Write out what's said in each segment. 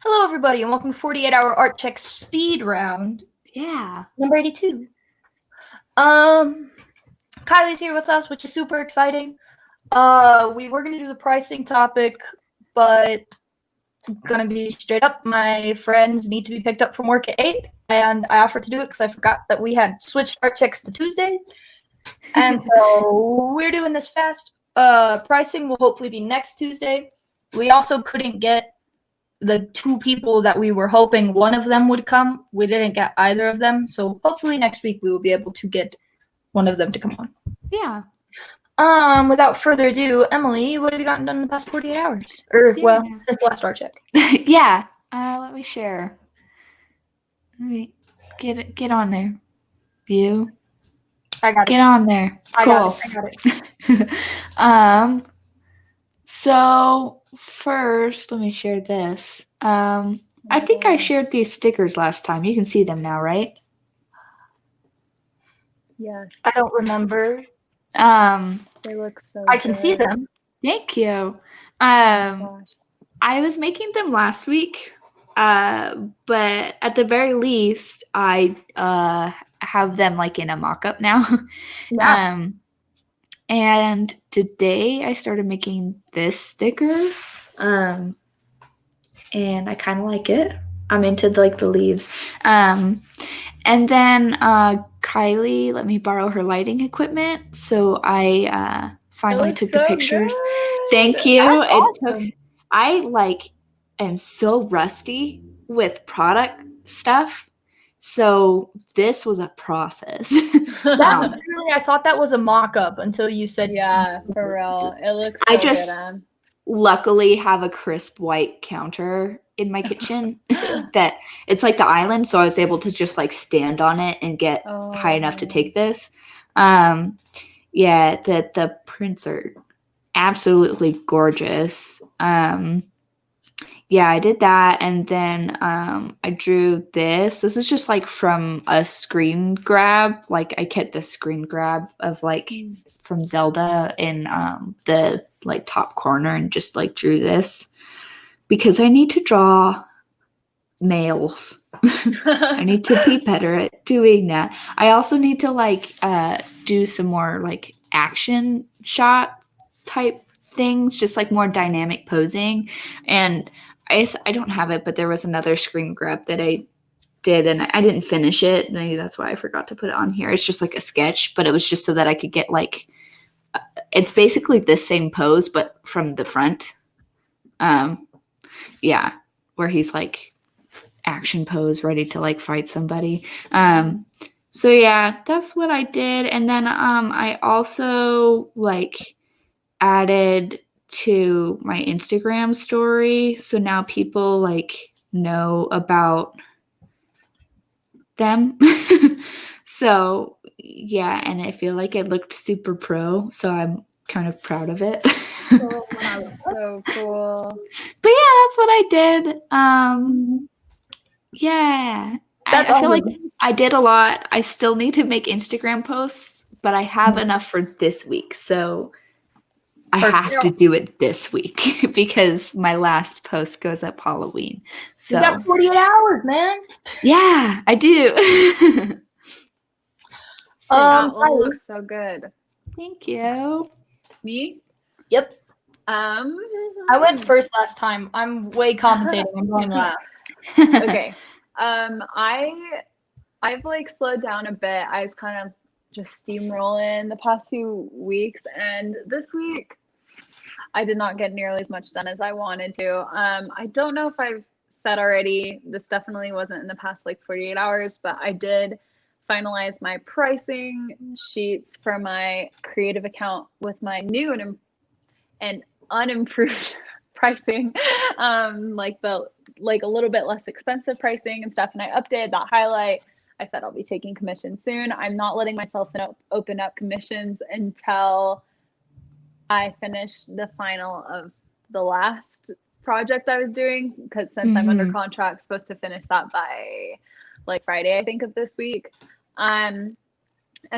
Hello, everybody, and welcome to 48-Hour Art Check Speed Round. Yeah. Number 82. Kylie's here with us, which is super exciting. We were going to do the pricing topic, but going to be straight up. My friends need to be picked up from work at 8, and I offered to do it because I forgot that we had switched art checks to Tuesdays. And so we're doing this fast. Pricing will hopefully be next Tuesday. We also couldn't get the two people that we were hoping one of them would come. We didn't get either of them, so hopefully next week we will be able to get one of them to come on. Yeah. Without further ado, Emily, what have you gotten done in the past 48 hours? Or, well, since the last art check. Yeah. Let me share. Let me get on there. You. I got it. Get on there. Cool. I got it. So first, let me share this. I think I shared these stickers last time. You can see them now, right? Yeah. I don't remember. They look so I can see them. Thank you. Gosh. I was making them last week, but at the very least, I have them like in a mock-up now. Yeah. And today I started making this sticker, and I kind of like it. I'm into like the leaves. And then Kylie let me borrow her lighting equipment, so I finally took the pictures. Good. Thank you. Awesome. I am so rusty with product stuff, so this was a process. Really, I thought that was a mock-up until you said. Yeah, for real. It looks so I just good. Luckily have a crisp white counter in my kitchen that it's like the island, so I was able to just like stand on it and get high enough to take this. Yeah, the prints are absolutely gorgeous. Yeah, I did that, and then I drew this. This is just like from a screen grab. Like I kept the screen grab of like from Zelda in the like top corner and just like drew this because I need to draw males. I need to be better at doing that. I also need to like do some more like action shot type things, just like more dynamic posing. And I don't have it, but there was another screen grab that I did and I didn't finish it. Maybe that's why I forgot to put it on here. It's just like a sketch, but it was just so that I could get like, it's basically the same pose, but from the front. Yeah, where he's like action pose, ready to like fight somebody. So yeah, that's what I did. And then I also like added to my Instagram story. So now people like know about them. So yeah, and I feel like it looked super pro. So I'm kind of proud of it. Oh, wow, so cool. But yeah, that's what I did. Yeah. I feel like I did a lot. I still need to make Instagram posts, but I have enough for this week. So I have to do it this week because my last post goes up Halloween. So you got 48 hours, man. Yeah, I do. That all looks so good. Thank you. Me? Yep. I went first last time. I'm way compensating. I'm going last. Okay. I've like slowed down a bit. I was kind of just steamrolling the past 2 weeks, and this week I did not get nearly as much done as I wanted to. I don't know if I've said already, this definitely wasn't in the past like 48 hours, but I did finalize my pricing sheets for my creative account with my new and unimproved pricing, like a little bit less expensive pricing and stuff. And I updated that highlight. I said I'll be taking commissions soon. I'm not letting myself open up commissions until I finish the final of the last project I was doing, because since I'm under contract, supposed to finish that by like Friday, I think, of this week. And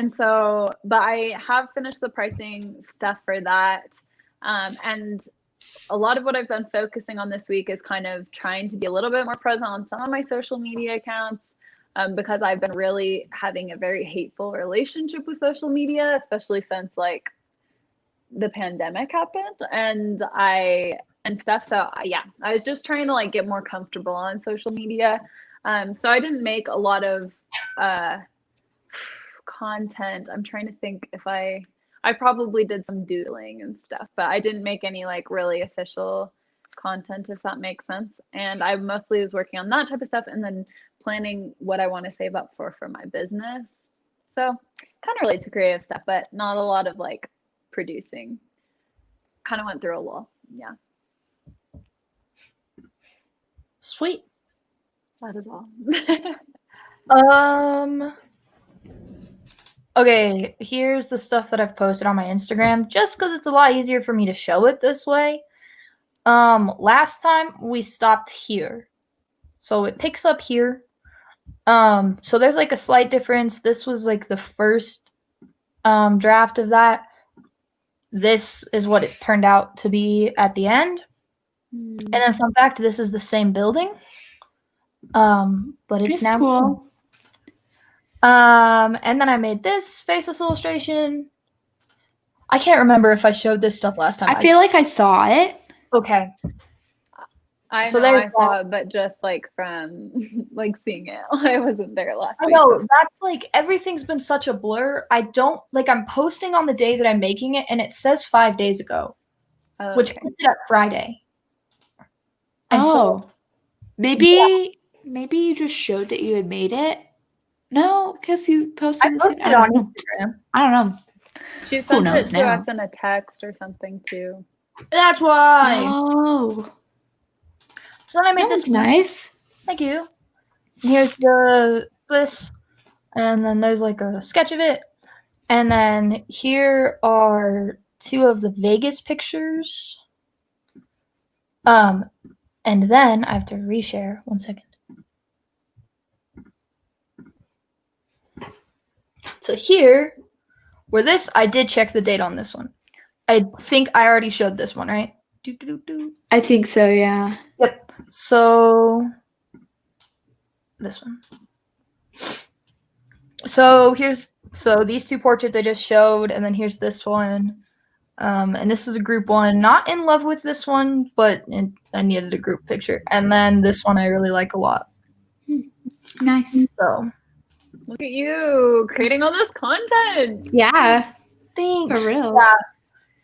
so, but I have finished the pricing stuff for that. And a lot of what I've been focusing on this week is kind of trying to be a little bit more present on some of my social media accounts, because I've been really having a very hateful relationship with social media, especially since like the pandemic happened and stuff. So yeah, I was just trying to like get more comfortable on social media. So I didn't make a lot of content. I'm trying to think if I probably did some doodling and stuff, but I didn't make any like really official content, if that makes sense. And I mostly was working on that type of stuff and then planning what I want to save up for my business. So kind of related to creative stuff, but not a lot of like producing. Kind of went through a lull. Yeah. Sweet. That is all. Okay, here's the stuff that I've posted on my Instagram, just because it's a lot easier for me to show it this way. Last time we stopped here. So it picks up here. So there's like a slight difference. This was like the first draft of that. This is what it turned out to be at the end. And then fun fact, this is the same building. But it's now cool. And then I made this faceless illustration. I can't remember if I showed this stuff last time. I feel like I saw it. Okay. I So know there's I saw it, but just like from like seeing it. I wasn't there last I week. know, that's like everything's been such a blur. I don't like I'm posting on the day that I'm making it and it says 5 days ago, which Okay. puts it at Friday. And Oh, maybe you just showed that you had made it. No, because you posted I this. posted it on Instagram. I don't know. She sent it knows to now? us in a text or something too. That's why. Oh, So then I made that this was nice. Thank you. Here's this, and then there's like a sketch of it, and then here are 2 of the Vegas pictures. And then I have to reshare. 1 second. So here, where this, I did check the date on this one. I think I already showed this one, right? I think so. Yeah. Yep. So this one. So these 2 portraits I just showed, and then here's this one. And this is a group one. Not in love with this one, but I needed a group picture. And then this one I really like a lot. Nice. So Look at you creating all this content. Yeah. thanks. For real.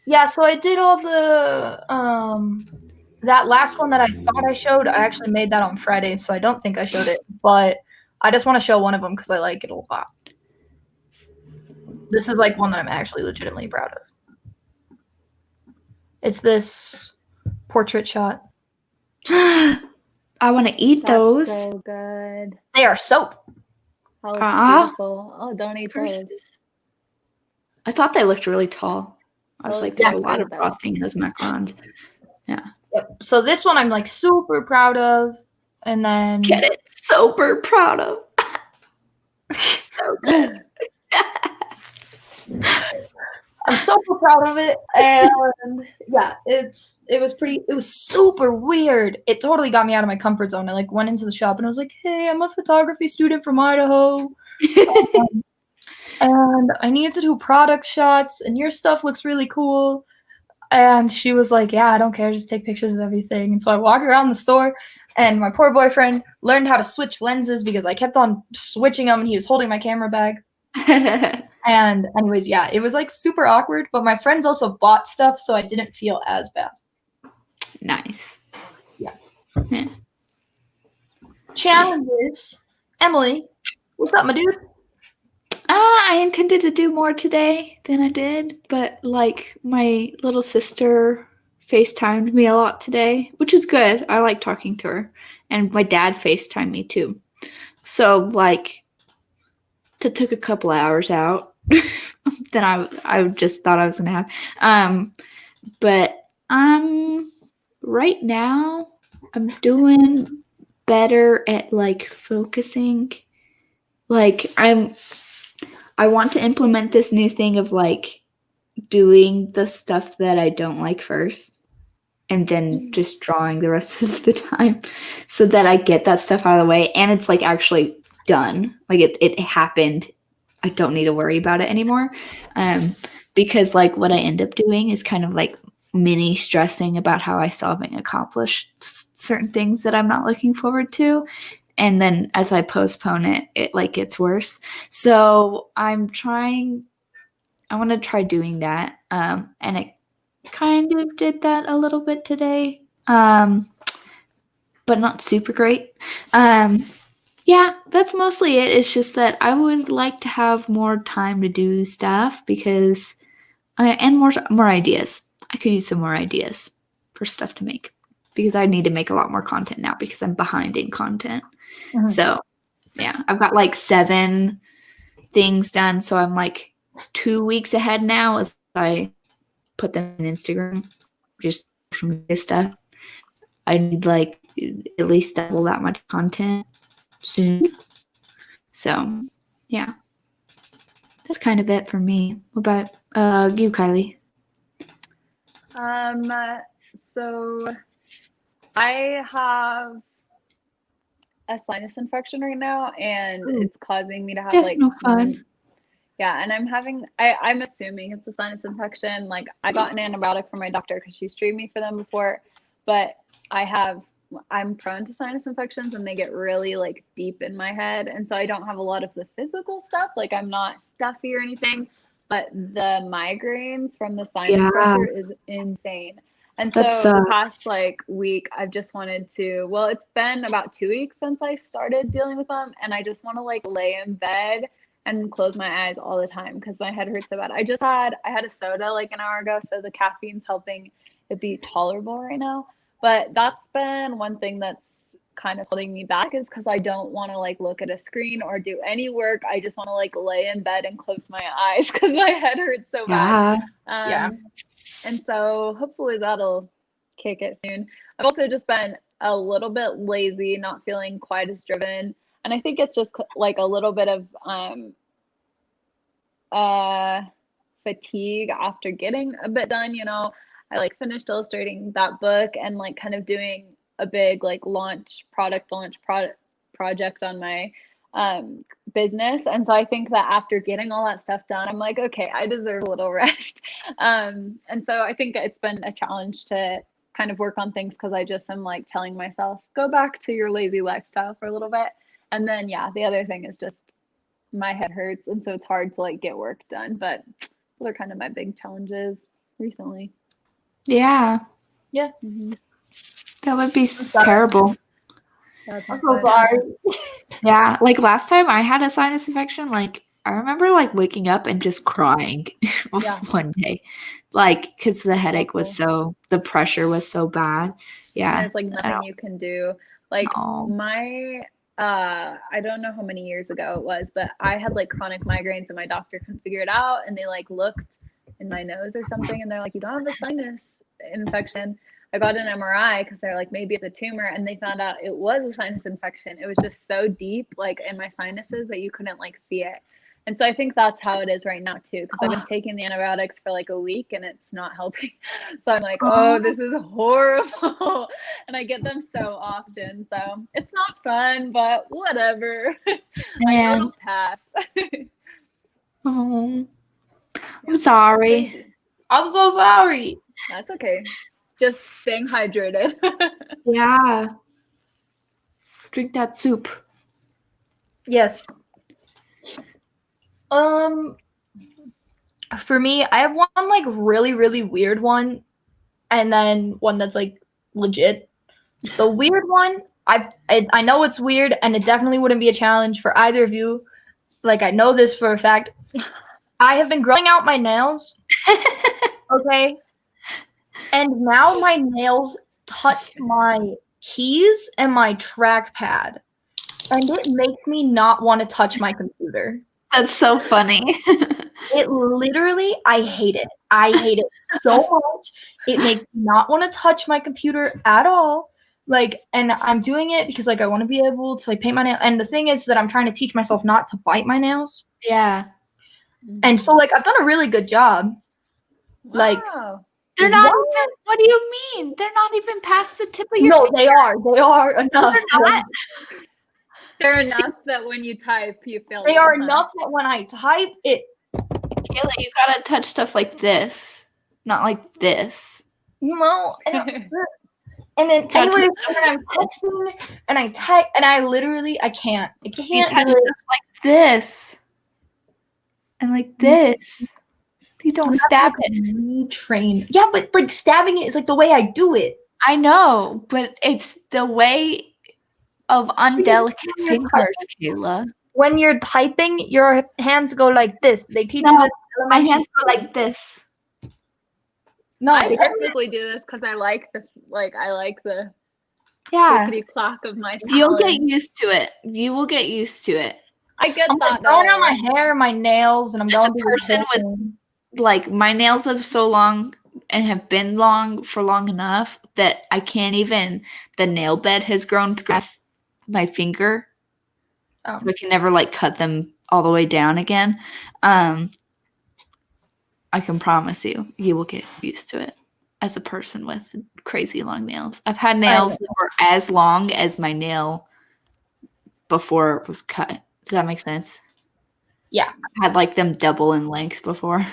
Yeah, so I did all the that last one that I thought I showed, I actually made that on Friday, so I don't think I showed it, but I just want to show one of them because I like it a lot. This is like one that I'm actually legitimately proud of. It's this portrait shot. I want to eat That's those. so good. They are soap. Oh, Aw. beautiful. Oh, don't eat those. I thought they looked really tall. I was Oh, like, there's yeah, a lot of good though. frosting in those macarons. Yep. So this one I'm like super proud of, and then Get it? Super proud of. So good. I'm super proud of it, and yeah, it was super weird. It totally got me out of my comfort zone. I like went into the shop and I was like, hey, I'm a photography student from Idaho. And I need to do product shots, and your stuff looks really cool. And she was like, yeah, I don't care, just take pictures of everything. And so I walked around the store, and my poor boyfriend learned how to switch lenses because I kept on switching them, and he was holding my camera bag. And anyways, yeah, it was like super awkward, but my friends also bought stuff, so I didn't feel as bad. Nice. Yeah. Yeah. Challenges. Emily, what's up, my dude? I intended to do more today than I did, but like my little sister FaceTimed me a lot today, which is good. I like talking to her. And my dad FaceTimed me too. So like it took a couple hours out than I just thought I was gonna have. But right now I'm doing better at like focusing. Like I want to implement this new thing of like doing the stuff that I don't like first. and then just drawing the rest of the time so that I get that stuff out of the way and it's like actually done. Like it happened. I don't need to worry about it anymore. Because like what I end up doing is kind of like mini stressing about how I still haven't accomplished certain things that I'm not looking forward to. And then as I postpone it, it like gets worse. So I want to try doing that. And it kind of did that a little bit today. But not super great. Yeah, that's mostly it. It's just that I would like to have more time to do stuff because and more ideas. I could use some more ideas for stuff to make because I need to make a lot more content now because I'm behind in content. Mhm. So, yeah, I've got like 7 things done. So I'm like 2 weeks ahead now as I put them in Instagram, just social media stuff. I need like at least double that much content soon. So, yeah. That's kind of it for me. What about you, Kylie? So I have a sinus infection right now, and it's causing me to have That's like no fun. yeah, and I'm assuming it's a sinus infection. Like I got an antibiotic from my doctor because she's treated me for them before, but I'm prone to sinus infections and they get really like deep in my head. And so I don't have a lot of the physical stuff. Like I'm not stuffy or anything, but the migraines from the sinus pressure is insane. And so the past like week, I've just wanted to, well, it's been about 2 weeks since I started dealing with them. And I just want to like lay in bed and close my eyes all the time because my head hurts so bad. I had a soda like an hour ago, so the caffeine's helping it be tolerable right now. But that's been one thing that's kind of holding me back is because I don't want to like look at a screen or do any work. I just want to like lay in bed and close my eyes because my head hurts so bad. And so hopefully that'll kick it soon. I've also just been a little bit lazy, not feeling quite as driven. And I think it's just like a little bit of fatigue after getting a bit done, you know. I like finished illustrating that book and like kind of doing a big like product launch project on my business. And so I think that after getting all that stuff done, I'm like, okay, I deserve a little rest. And so I think it's been a challenge to kind of work on things because I just am like telling myself, go back to your lazy lifestyle for a little bit. And then, yeah, the other thing is just my head hurts. And so it's hard to like get work done. But those are kind of my big challenges recently. Yeah. Yeah. Mm-hmm. That would be terrible. I'm so sorry. Yeah. Like last time I had a sinus infection, like I remember like waking up and just crying one day. Like, because the headache was the pressure was so bad. Yeah. And there's like nothing you can do. Like I don't know how many years ago it was, but I had like chronic migraines and my doctor couldn't figure it out. And they like looked in my nose or something. And they're like, you don't have a sinus infection. I got an MRI because they're like, maybe it's a tumor. And they found out it was a sinus infection. It was just so deep, like in my sinuses that you couldn't like see it. And so I think that's how it is right now too, because I've been taking the antibiotics for like a week and it's not helping. So I'm like, oh, this is horrible. And I get them so often. So it's not fun, but whatever. It'll pass. I'm sorry. I'm so sorry. That's okay. Just staying hydrated. Yeah. Drink that soup. Yes. For me, I have one like really, really weird one, and then one that's like legit. The weird one, I know it's weird, and it definitely wouldn't be a challenge for either of you. Like I know this for a fact. I have been growing out my nails. Okay. And now my nails touch my keys and my trackpad. And it makes me not want to touch my computer. That's so funny. It literally, I hate it. I hate it so much. It makes me not want to touch my computer at all. Like, and I'm doing it because like I want to be able to like paint my nails. And the thing is that I'm trying to teach myself not to bite my nails. Yeah. And so like I've done a really good job. Like They're not even. What do you mean? They're not even past the tip of your No, finger. they are. They are enough. They're not. They're enough that when you type, you feel They them, are huh? enough that when I type it, Kayla, you gotta touch stuff like this, not like this. no. And then, Gotta anyways, touch when I'm texting and I type, and I literally, I can't You do touch it. stuff like this and like this. You don't stab it. Retrain. Yeah, but like stabbing it is like the way I do it. I know, but it's the way of undelicate fingers, Kayla. When you're typing, your hands go like this. They teach you No, this. my elementary hands go like this. No, I they- purposely do this because I like the Yeah. clickety clock of my You'll get talon. used to it. You will get used to it. I get I'm that like going on though. my hair, my nails, and I'm going a through this person whole with- thing. Like, my nails have so long and have been long for long enough that I can't even, the nail bed has grown past my finger. Oh. So I can never like cut them all the way down again. I can promise you will get used to it as a person with crazy long nails. I've had nails that were as long as my nail before it was cut. Does that make sense? Yeah. I've had like them double in length before.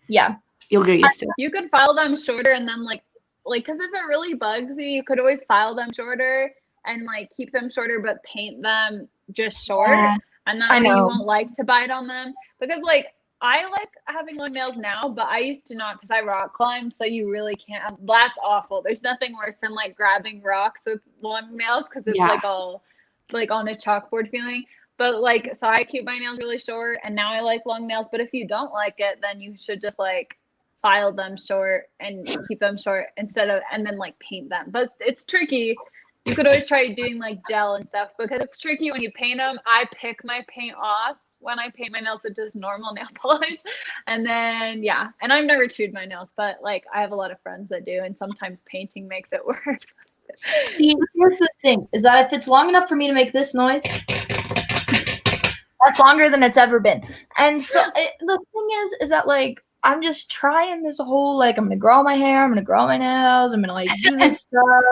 Yeah. You'll get used to it. You could file them shorter and then like because if it really bugs you could always file them shorter and like keep them shorter but paint them just short. Yeah. And that I way you know. won't like to bite on them. Because like I like having long nails now, but I used to not because I rock climb, so you really can't. That's awful. There's nothing worse than like grabbing rocks with long nails because it's Yeah. like all like on a chalkboard feeling. But like, so I keep my nails really short, and now I like long nails. But if you don't like it, then you should just like file them short and keep them short instead of, and then like paint them. But it's tricky. You could always try doing like gel and stuff because it's tricky when you paint them. I pick my paint off when I paint my nails with just normal nail polish. And then, yeah. And I've never chewed my nails, but like I have a lot of friends that do. And sometimes painting makes it worse. See, here's the thing: is that if it's long enough for me to make this noise, that's longer than it's ever been. And so the thing is that like I'm just trying this whole like I'm gonna grow my hair, I'm gonna grow my nails, I'm gonna like do this stuff.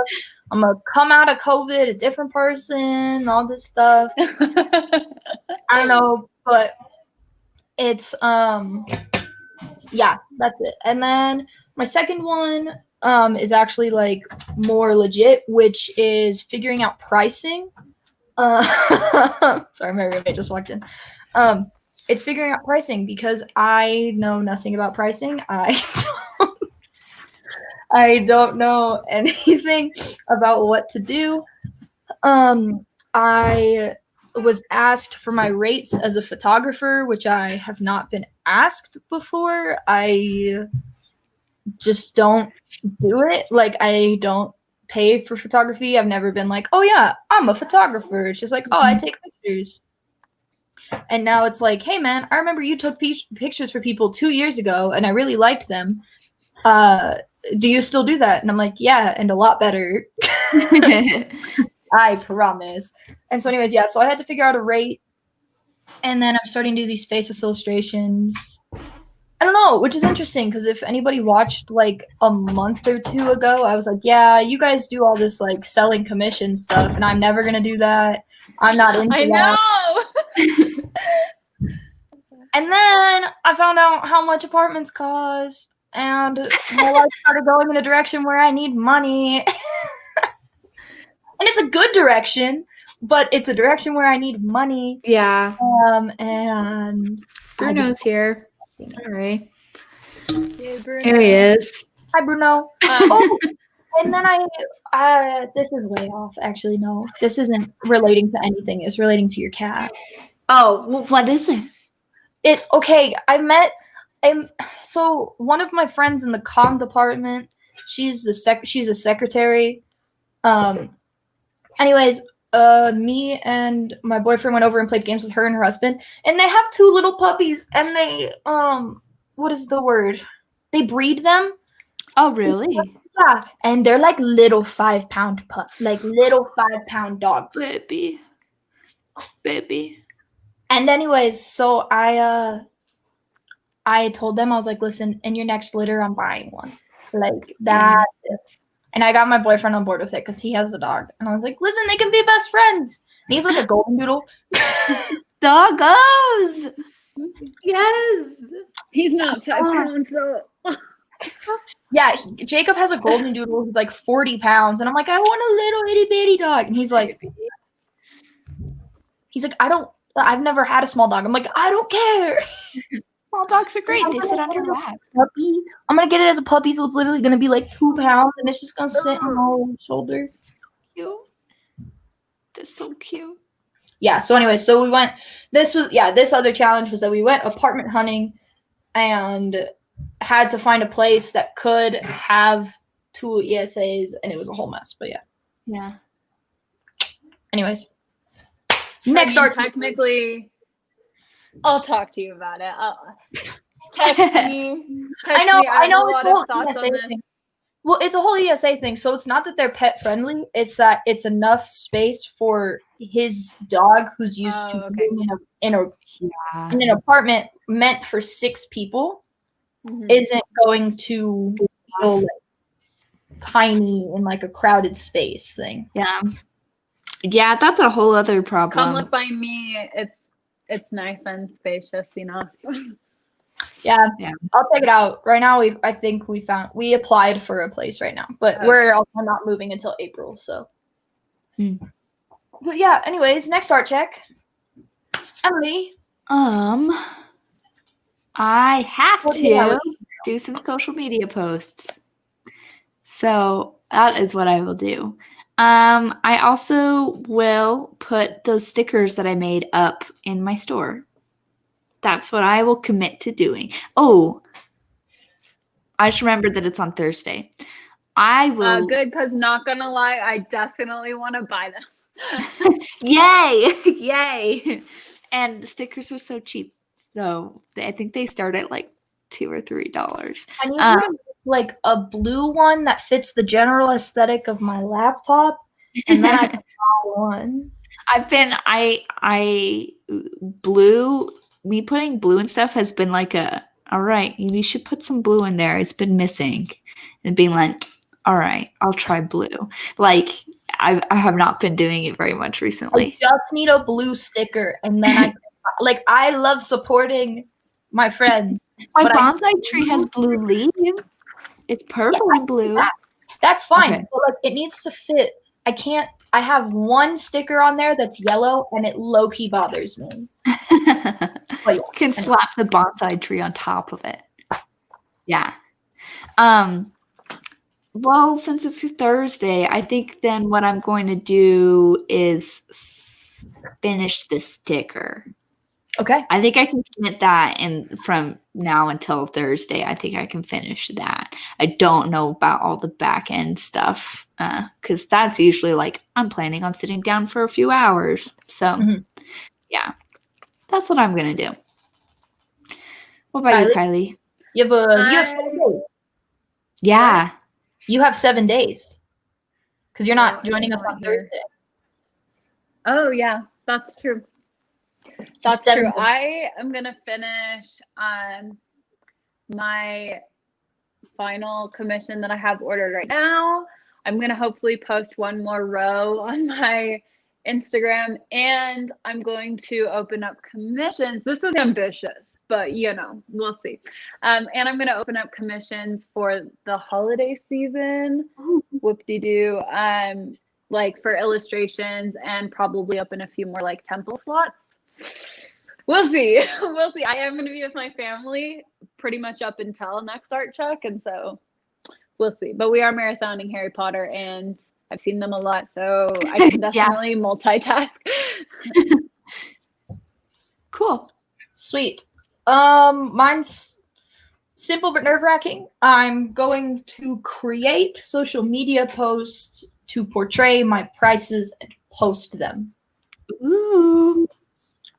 I'm gonna come out of COVID a different person, all this stuff. I don't know, but it's yeah, that's it. And then my second one is actually like more legit, which is figuring out pricing. Sorry, my roommate just walked in. It's figuring out pricing because I know nothing about pricing. I don't know anything about what to do. I was asked for my rates as a photographer, which I have not been asked before. I just don't do it. Like, I don't pay for photography. I've never been like, oh yeah, I'm a photographer. It's just like, oh, I take pictures. And now it's like, hey man, I remember you took pictures for people 2 years ago and I really liked them. Do you still do that? And I'm like, yeah, and a lot better. I promise. And so anyways, yeah, so I had to figure out a rate. And then I'm starting to do these faceless illustrations. I don't know, which is interesting because if anybody watched like a month or two ago, I was like, yeah, you guys do all this like selling commission stuff, and I'm never gonna do that. I'm not into I that. know. And then I found out how much apartments cost, and my life started going in a direction where I need money. And it's a good direction, but it's a direction where I need money. Yeah. And Bruno's here. Sorry. Yay, Bruno. Here he is. Hi, Bruno. Oh, and then this is way off. Actually, no, this isn't relating to anything. It's relating to your cat. Oh, well, what is it? It's okay. So one of my friends in the comm department, she's a secretary. Anyways, me and my boyfriend went over and played games with her and her husband, and they have 2 little puppies, and they what is the word? They breed them. Oh, really? Yeah, and they're like little 5-pound like little 5-pound dogs. Baby. And anyways, so I told them, I was like, listen, in your next litter, I'm buying one. Like that. And I got my boyfriend on board with it because he has a dog. And I was like, listen, they can be best friends. And he's like a golden doodle. Doggos! Yes. He's not 5 pounds though. Yeah, Jacob has a golden doodle who's like 40 pounds. And I'm like, I want a little itty bitty dog. And he's like, I've never had a small dog. I'm like, I don't care. Small dogs are great. They sit on your lap. Puppy. I'm going to get it as a puppy. So it's literally going to be like 2 pounds. And it's just going to sit on my shoulder. Cute. That's so cute. Yeah. So anyway, so we went, this other challenge was that we went apartment hunting and had to find a place that could have 2 ESAs, and it was a whole mess. But yeah. Yeah. Anyways. Next art. Technically, I'll talk to you about it. Text me. I know. I know. A lot of thoughts on this. Well, it's a whole ESA thing. So it's not that they're pet friendly. It's that it's enough space for his dog, who's used to being in an apartment meant for 6 people, isn't going to feel like tiny in like a crowded space thing. Yeah. Yeah, that's a whole other problem. Come look by me. It's nice and spacious enough. Yeah, I'll check it out. Right now, I think we applied for a place right now, but we're also not moving until April. So, but yeah. Anyways, next art check. Emily. I have to do some social media posts. So that is what I will do. I also will put those stickers that I made up in my store. That's what I will commit to doing. Oh, I just remembered that it's on Thursday. I will. Good, because not gonna lie, I definitely want to buy them. Yay! Yay! And the stickers are so cheap. So I think they start at like $2 or $3. I need like a blue one that fits the general aesthetic of my laptop, and then I can buy one. Me putting blue and stuff has been like all right, you should put some blue in there. It's been missing. And being like, all right, I'll try blue. Like, I have not been doing it very much recently. I just need a blue sticker, and then I love supporting my friends. My bonsai tree has blue leaves. It's purple and blue. That's fine. Okay. But like, it needs to fit. I have one sticker on there that's yellow, and it low-key bothers me. You can slap the bonsai tree on top of it. Yeah. Well, since it's Thursday, I think then what I'm going to do is finish the sticker. Okay. I think I can commit that, and from now until Thursday, I think I can finish that. I don't know about all the back end stuff because that's usually like I'm planning on sitting down for a few hours. So, yeah, that's what I'm gonna do. What about you, Kylie? You have 7 days. Yeah, you have 7 days because you're not joining us on Thursday. Oh yeah, that's true. That's true. I am going to finish my final commission that I have ordered right now. I'm going to hopefully post one more row on my Instagram, and I'm going to open up commissions. This is ambitious, but we'll see. And I'm going to open up commissions for the holiday season. Whoop-de-doo. Like for illustrations, and probably open a few more like temple slots. We'll see. We'll see. I am going to be with my family pretty much up until next art check, and so we'll see. But we are marathoning Harry Potter, and I've seen them a lot, so I can definitely multitask. Cool. Sweet. Mine's simple but nerve-wracking. I'm going to create social media posts to portray my prices and post them. Ooh.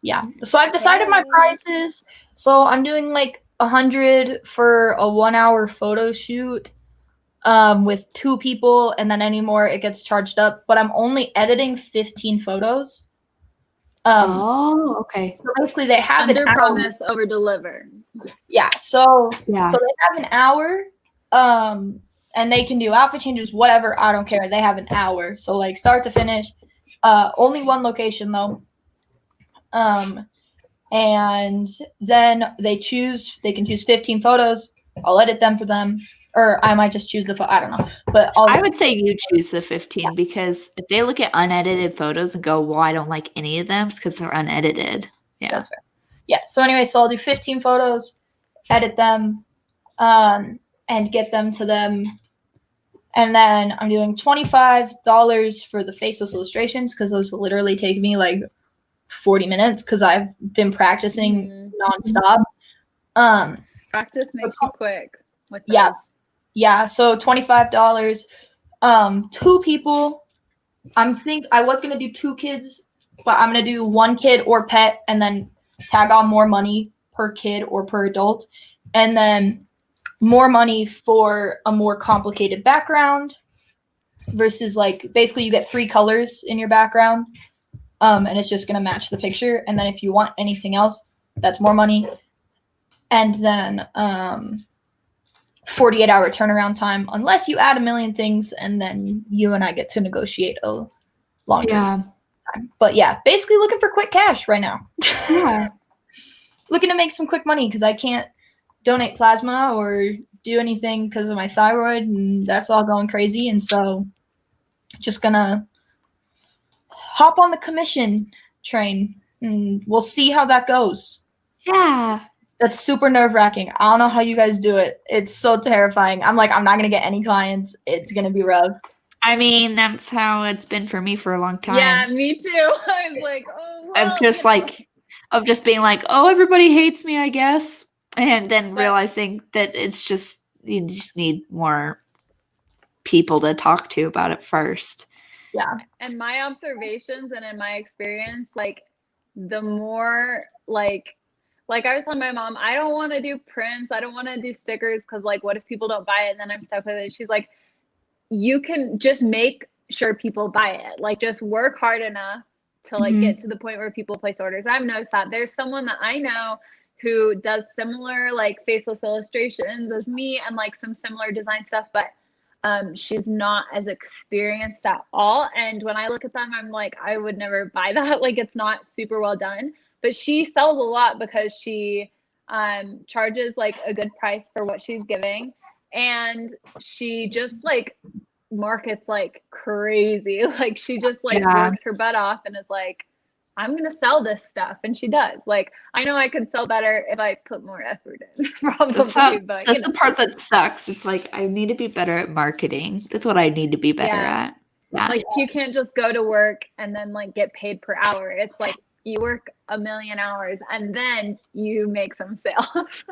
Yeah. So I've decided my prices. So I'm doing like 100 for a 1-hour photo shoot with 2 people, and then any more it gets charged up. But I'm only editing 15 photos. Okay. So basically they have under promise, over deliver. Yeah. So they have an hour And they can do outfit changes, whatever. I don't care. They have an hour, so like start to finish. Only one location though. And then they can choose 15 photos. I'll edit them for them, or I might just choose the I don't know. But I would say you choose the 15 because if they look at unedited photos and go, well, I don't like any of them, it's because they're unedited. Yeah. That's fair. Yeah. So anyway, so I'll do 15 photos, edit them, and get them to them. And then I'm doing $25 for the faceless illustrations because those literally take me like 40 minutes because I've been practicing nonstop. Practice makes you quick. With yeah. those. Yeah. So $25. 2 people. I was gonna do 2 kids, but I'm gonna do 1 kid or pet and then tag on more money per kid or per adult. And then more money for a more complicated background versus like basically you get 3 colors in your background. And it's just gonna match the picture. And then if you want anything else, that's more money. And then 48-hour turnaround time, unless you add a million things, and then you and I get to negotiate a longer time. But yeah, basically looking for quick cash right now. Yeah. Looking to make some quick money because I can't donate plasma or do anything because of my thyroid, and that's all going crazy. And so just gonna hop on the commission train and we'll see how that goes. Yeah. That's super nerve-wracking. I don't know how you guys do it. It's so terrifying. I'm like, I'm not gonna get any clients. It's gonna be rough. I mean, that's how it's been for me for a long time. Yeah, me too. I was like, oh, well, of just being like, oh, everybody hates me, I guess. And then realizing that it's just, you just need more people to talk to about it first. Yeah. And my observations and in my experience, like the more like I was telling my mom, I don't want to do prints. I don't want to do stickers because like, what if people don't buy it and then I'm stuck with it? She's like, you can just make sure people buy it. Like just work hard enough to like get to the point where people place orders. I've noticed that there's someone that I know who does similar like faceless illustrations as me and like some similar design stuff, but she's not as experienced at all. And when I look at them, I'm like, I would never buy that. Like it's not super well done, but she sells a lot because she charges like a good price for what she's giving. And she just like markets like crazy. Like she just like works her butt off and is like, I'm gonna sell this stuff, and she does. Like I know I could sell better if I put more effort in. Probably, but that's the part that sucks. It's like I need to be better at marketing. That's what I need to be better at. Yeah. Like you can't just go to work and then like get paid per hour. It's like you work 1,000,000 hours and then you make some sales.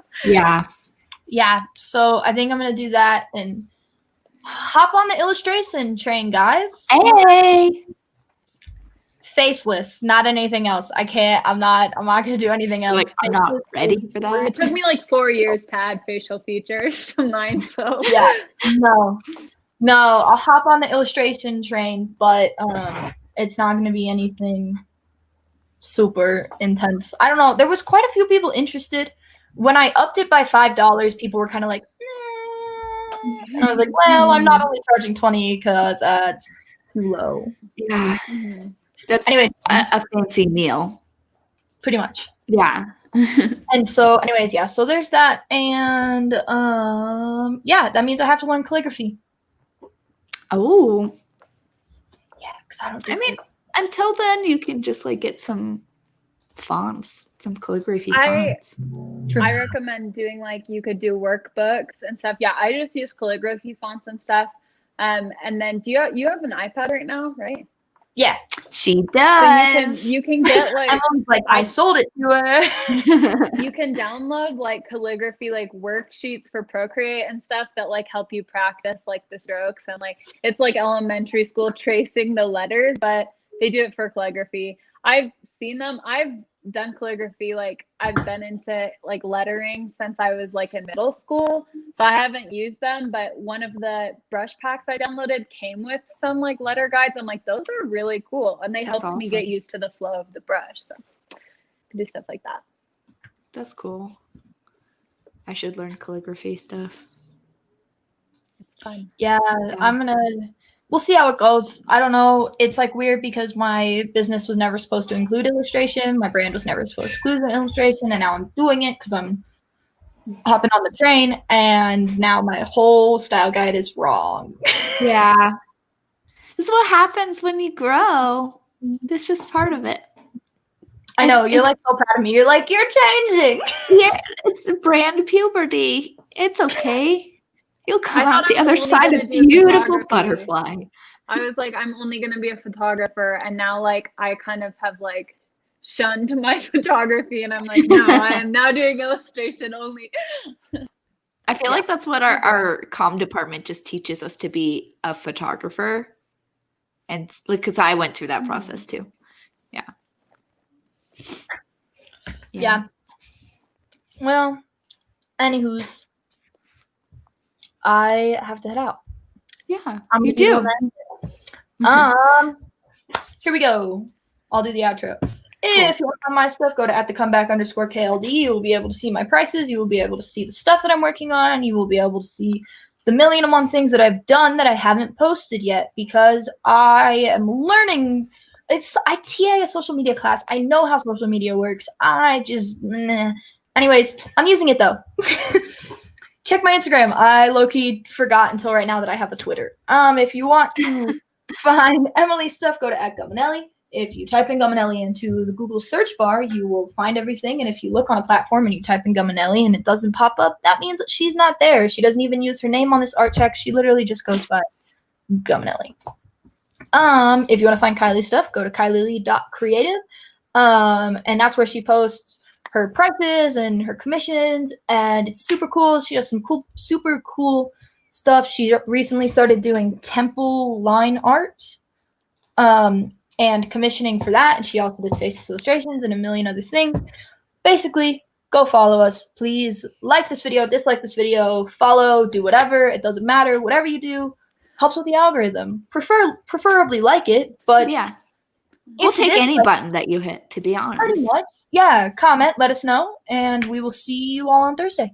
Yeah. So I think I'm gonna do that and hop on the illustration train, guys. Hey. Faceless, not anything else. I can't. I'm not gonna do anything else. Like I'm not ready for that. It took me like 4 years to add facial features to mine. So yeah, no. I'll hop on the illustration train, but it's not gonna be anything super intense. I don't know. There was quite a few people interested. When I upped it by $5, people were kind of like, and I was like, well, I'm not only charging $20 because it's too low. Yeah. That's anyway, a fancy meal. Pretty much. Yeah. And so anyways, yeah, so there's that. And yeah, that means I have to learn calligraphy. Oh. Yeah, because I don't mean, until then you can just like get some fonts, some calligraphy fonts. I recommend doing like you could do workbooks and stuff. Yeah, I just use calligraphy fonts and stuff. And then do you have an iPad right now, right? Yeah, she does. So you can get like Emma's like I sold it to her. You can download like calligraphy like worksheets for Procreate and stuff that like help you practice like the strokes and like it's like elementary school tracing the letters, but they do it for calligraphy. I've seen them. I've done calligraphy. Like I've been into like lettering since I was like in middle school, so I haven't used them, but one of the brush packs I downloaded came with some like letter guides. I'm like, those are really cool. And they helped me get used to the flow of the brush. So I can do stuff like that. That's cool. I should learn calligraphy stuff. Fine. Yeah, we'll see how it goes. I don't know. It's like weird because my business was never supposed to include illustration. My brand was never supposed to include illustration. And now I'm doing it because I'm hopping on the train. And now my whole style guide is wrong. Yeah. This is what happens when you grow. This is just part of it. I know. You're like so proud of me. You're like, you're changing. Yeah, it's brand puberty. It's okay. You'll come out the other side a beautiful butterfly. I was like, I'm only going to be a photographer. And now, like, I kind of have, like, shunned my photography. And I'm like, no, I am now doing illustration only. I feel like that's what our comm department just teaches us, to be a photographer. And like, because I went through that process too. Yeah. Well, anywho's, I have to head out. Yeah, You do. Here we go. I'll do the outro. If you want to find my stuff, go to @thecomeback_KLD. You will be able to see my prices. You will be able to see the stuff that I'm working on. You will be able to see the 1,000,001 things that I've done that I haven't posted yet because I am learning. I TA a social media class. I know how social media works. Anyways, I'm using it though. Check my Instagram. I low-key forgot until right now that I have a Twitter. If you want to find Emily's stuff, go to @Guminelli. If you type in Guminelli into the Google search bar, you will find everything. And if you look on a platform and you type in Guminelli and it doesn't pop up, that means that she's not there. She doesn't even use her name on this art check. She literally just goes by Guminelli. If you want to find Kylie's stuff, go to kylie.creative. And that's where she posts her prices and her commissions, and it's super cool. She does some super cool stuff. She recently started doing temple line art, and commissioning for that. And she also does faceless illustrations and a million other things. Basically, go follow us. Please like this video, dislike this video, follow, do whatever. It doesn't matter. Whatever you do helps with the algorithm. Preferably like it, but yeah, we'll take any button that you hit, to be honest. Pretty much. Yeah, comment, let us know, and we will see you all on Thursday.